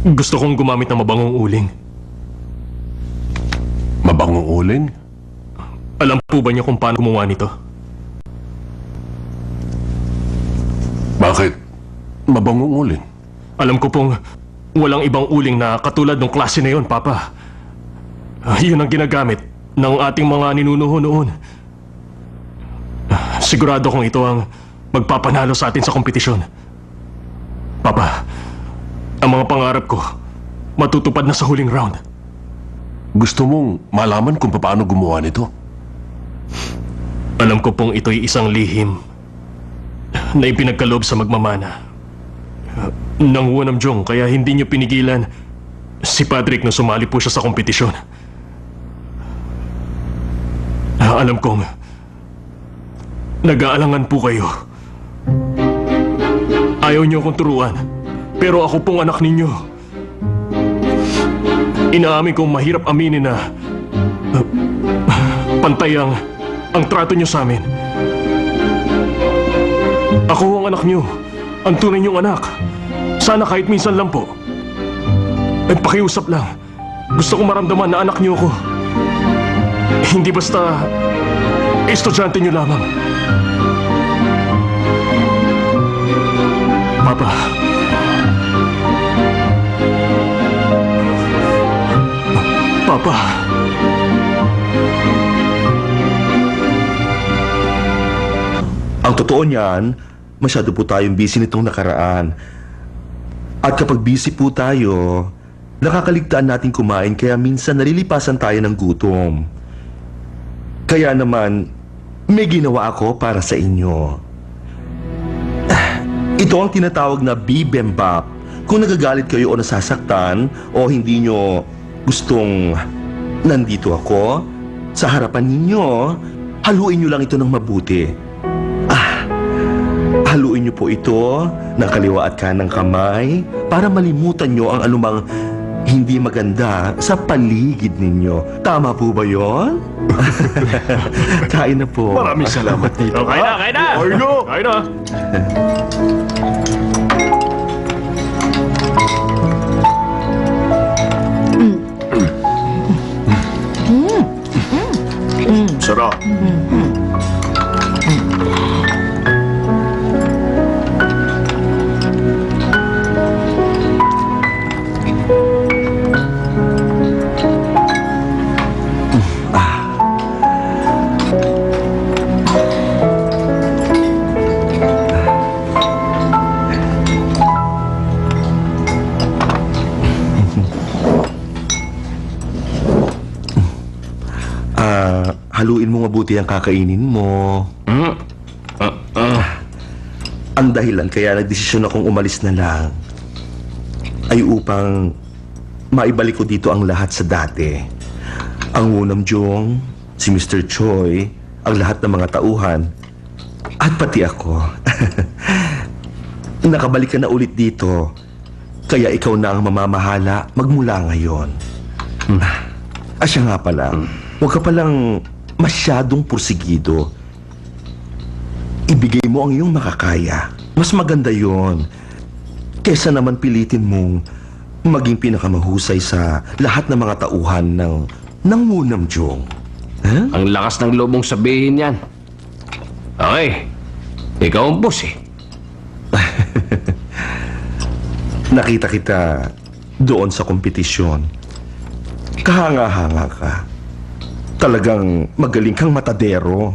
Gusto kong gumamit ng mabangong uling. Mabangong uling? Alam po ba niyo kung paano gumawa nito? Bakit mabangong uling? Alam ko pong walang ibang uling na katulad ng klase na yon, Papa. Yun ang ginagamit ng ating mga ninuno noon. Sigurado kong ito ang magpapanalo sa atin sa kompetisyon. Papa, ang mga pangarap ko matutupad na sa huling round. Gusto mong malaman kung paano gumawa nito? Alam ko pong ito'y isang lihim na ipinagkaloob sa magmamana ng Wunamjong, kaya hindi niyo pinigilan si Patrick na sumali po siya sa kompetisyon. Alam kong nag-aalangan po kayo. Ayaw niyo akong turuan, pero ako pong anak ninyo. Inaamin kong mahirap aminin na pantay ang trato niyo sa amin. Ako ang anak niyo, ang tunay niyong anak. Sana kahit minsan lang po. Pakiusap lang. Gusto kong maramdaman na anak niyo ako. Hindi basta estudyante niyo lamang. Papa. Papa. Ang totoo niyan, masyado po tayong busy nitong nakaraan. At kapag busy po tayo, nakakaligtaan natin kumain kaya minsan nalilipasan tayo ng gutom. Kaya naman, may ginawa ako para sa inyo. Ito ang tinatawag na bibimbap. Kung nagagalit kayo o nasasaktan o hindi nyo gustong nandito ako sa harapan ninyo, haluin nyo lang ito ng mabuti. Haluin nyo po ito ng kaliwa at kanang kamay para malimutan nyo ang anumang hindi maganda sa paligid ninyo. Tama po ba yon? Kain na po. Maraming salamat dito. Kain na! Kain na! Kain na! Sarap. Haluin mo mabuti ang kakainin mo. Ang dahilan kaya nagdesisyon akong umalis na lang ay upang maibalik ko dito ang lahat sa dati. Ang Wunamjong, si Mr. Choi, ang lahat ng mga tauhan, at pati ako. Nakabalik ka na ulit dito, kaya ikaw na ang mamamahala magmula ngayon. Siya nga pala, huwag ka palang masyadong pursigido. Ibigay mo ang iyong makakaya. Mas maganda yon kesa naman pilitin mong maging pinakamahusay sa lahat ng mga tauhan ng Wunamjong. Huh? Ang lakas ng loob mong sabihin yan. Okay, ikaw ang boss eh. Nakita kita doon sa kompetisyon. Kahanga-hanga ka. Talagang magaling kang matadero.